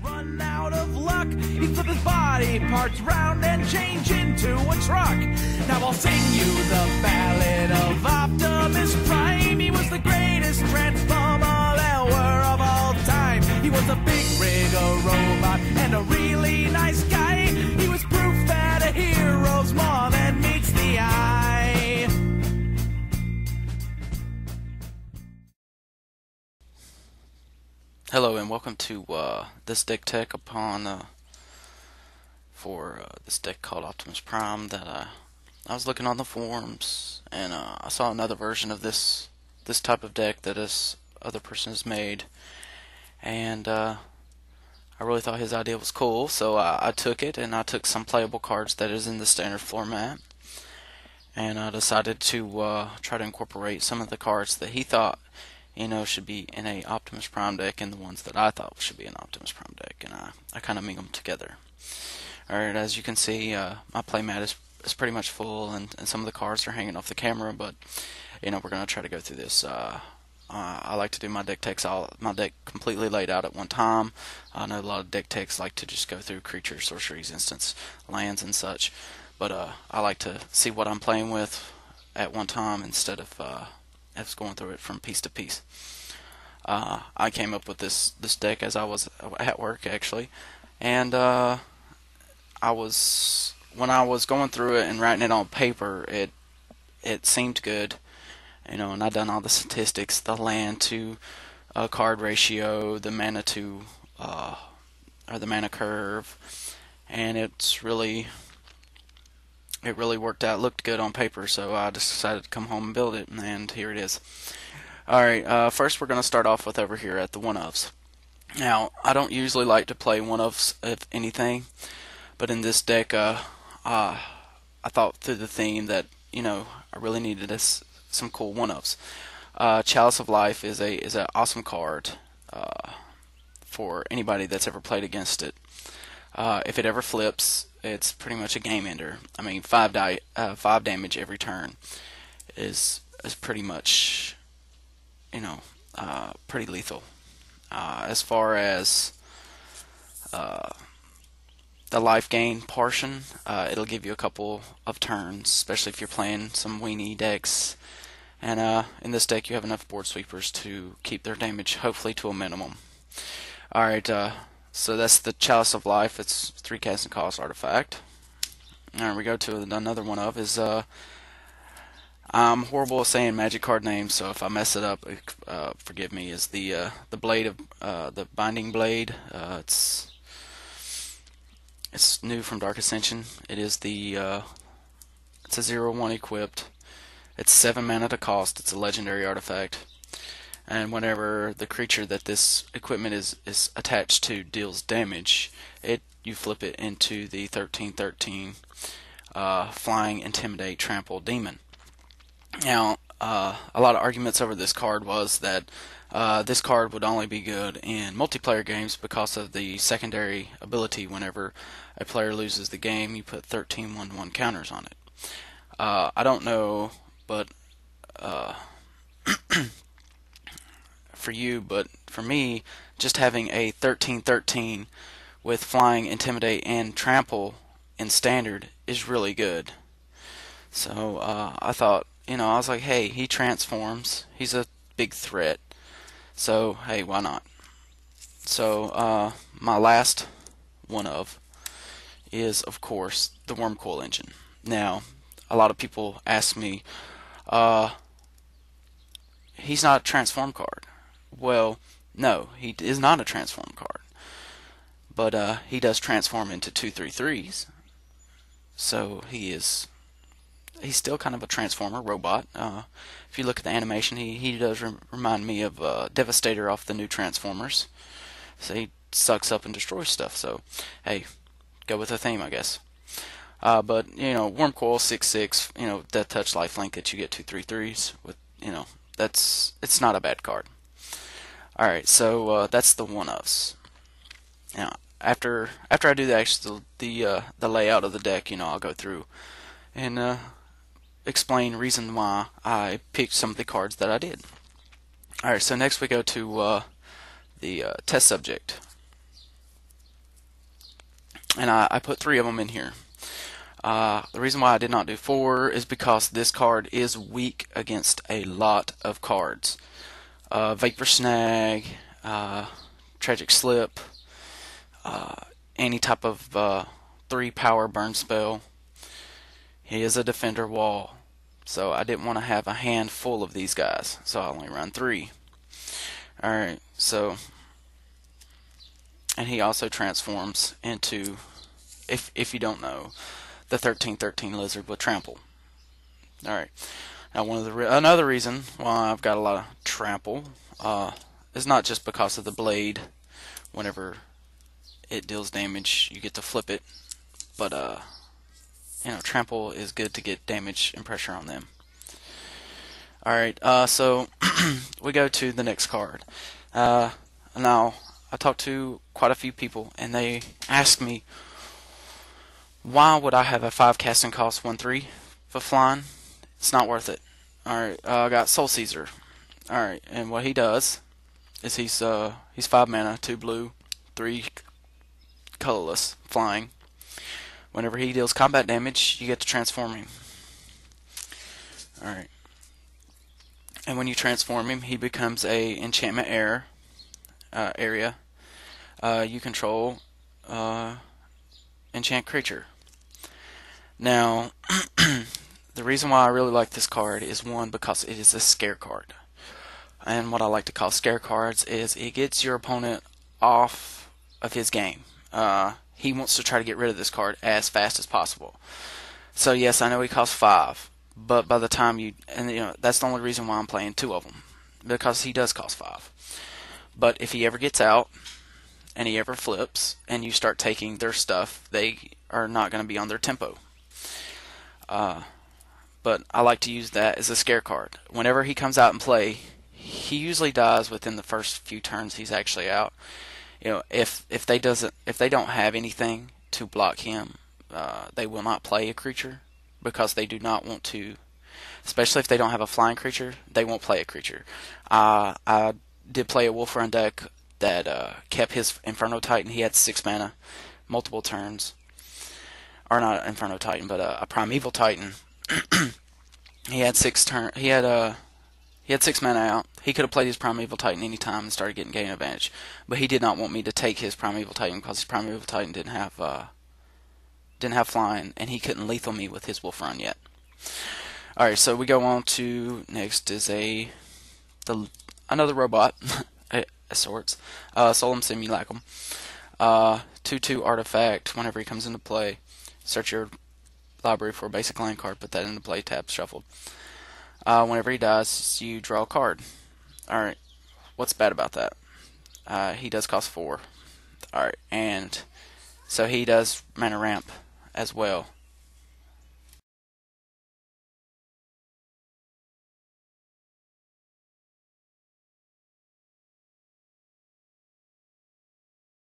run out of luck. He flip his body parts round and change into a truck. Now I'll sing you the ballad of Optimus Prime. He was the greatest transformer there were of all time. He was a big rig, a robot, and a really nice guy. He was proof that a hero's more than meets the eye. Hello and welcome to this deck tech for this deck called Optimus Prime that I was looking on the forums and I saw another version of this type of deck that this other person has made, and I really thought his idea was cool, so I took it and I took some playable cards that is in the standard format, and I decided to try to incorporate some of the cards that he thought should be in a Optimus Prime deck and the ones that I thought should be an Optimus Prime deck, and I kind of ming them together. Alright, as you can see, my playmat is pretty much full, and some of the cards are hanging off the camera, but we're going to try to go through this. I like to do my deck techs, my deck completely laid out at one time. I know a lot of deck techs like to just go through creatures, sorceries, instants, lands, and such, but I like to see what I'm playing with at one time instead of going through it from piece to piece. I came up with this deck as I was at work, actually, and when I was going through it and writing it on paper, it seemed good, and I done all the statistics, the land to card ratio, the mana to or the mana curve, and it really worked out. It looked good on paper, so I just decided to come home and build it, and here it is. Alright, first we're going to start off with over here at the one-ofs. Now, I don't usually like to play one-ofs, if anything, but in this deck, I thought through the theme that, I really needed some cool one-ofs. Chalice of Life is an awesome card for anybody that's ever played against it. If it ever flips, it's pretty much a game ender. I mean, 5 damage every turn is pretty much, pretty lethal. As far as the life gain portion, it'll give you a couple of turns, especially if you're playing some weenie decks. And in this deck, you have enough board sweepers to keep their damage, hopefully, to a minimum. Alright, so that's the Chalice of Life. It's 3 casting cost artifact. Alright, we go to another one of is I'm horrible at saying magic card names, so if I mess it up, forgive me. Is the blade of the Binding Blade? It's new from Dark Ascension. It is it's a 0/1 equipped. It's 7 mana to cost. It's a legendary artifact. And whenever the creature that this equipment is attached to deals damage, you flip it into the 13/13 Flying, Intimidate, Trample Demon. Now, a lot of arguments over this card was that this card would only be good in multiplayer games because of the secondary ability. Whenever a player loses the game, you put 13 1/1 counters on it. I don't know, but for you, but for me, just having a 13/13 with Flying, Intimidate, and Trample in Standard is really good. So I thought, I was like, hey, he transforms. He's a big threat. So, hey, why not? So my last one is, of course, the Wormcoil Engine. Now, a lot of people ask me, he's not a transform card. Well, no, he is not a transform card, but he does transform into 2/3/3s, so he's still kind of a transformer robot. If you look at the animation, he does remind me of Devastator off the new Transformers. So he sucks up and destroys stuff. So hey, go with the theme, I guess. But Wormcoil 6/6, Death Touch, Lifelink that you get 2/3/3s with, it's not a bad card. Alright, so that's the one-ofs. Now, after I do the layout of the deck, I'll go through and explain reason why I picked some of the cards that I did. Alright, so next we go to the test subject. and I put 3 of them in here. The reason why I did not do 4 is because this card is weak against a lot of cards. Vapor Snag, Tragic Slip, any type of 3 power burn spell. He is a defender wall, so I didn't want to have a hand full of these guys, so I only run 3. Alright, so, and he also transforms into, if you don't know, the 13/13 lizard with trample. Alright, now another reason why I've got a lot of trample is not just because of the blade. Whenever it deals damage, you get to flip it, but trample is good to get damage and pressure on them. Alright, so we go to the next card. Now, I talked to quite a few people, and they asked me, why would I have a 5 casting cost 1/3 for flying? It's not worth it. Alright, I got Soul Caesar. Alright, and what he does is he's 5 mana, 2 blue, 3 colorless, flying. Whenever he deals combat damage, you get to transform him. Alright. And when you transform him, he becomes a enchantment area. You control enchant creature. Now, the reason why I really like this card is, one, because it is a scare card. And what I like to call scare cards is it gets your opponent off of his game. He wants to try to get rid of this card as fast as possible. So yes, I know he costs 5, but by the time that's the only reason why I'm playing 2 of them, because he does cost 5. But if he ever gets out and he ever flips and you start taking their stuff, they are not going to be on their tempo. But I like to use that as a scare card. Whenever he comes out and play, he usually dies within the first few turns he's actually out. If they don't have anything to block him, they will not play a creature, because they do not want to. Especially if they don't have a flying creature, they won't play a creature. I did play a Wolf Run deck that kept his Inferno Titan. He had 6 mana, multiple turns. Or not Inferno Titan, but a Primeval Titan. He had 6 mana out. He could have played his Primeval Titan anytime and started getting game advantage. But he did not want me to take his Primeval Titan, because his Primeval Titan didn't have flying, and he couldn't lethal me with his Wolf Run yet. Alright, so we go on to, next is another robot, of sorts, Solum Simulacrum. 2/2 artifact. Whenever he comes into play, search your library for a basic land card, put that into play, tap, shuffle. Whenever he dies, you draw a card. Alright, what's bad about that? He does cost 4. Alright, and so he does mana ramp as well.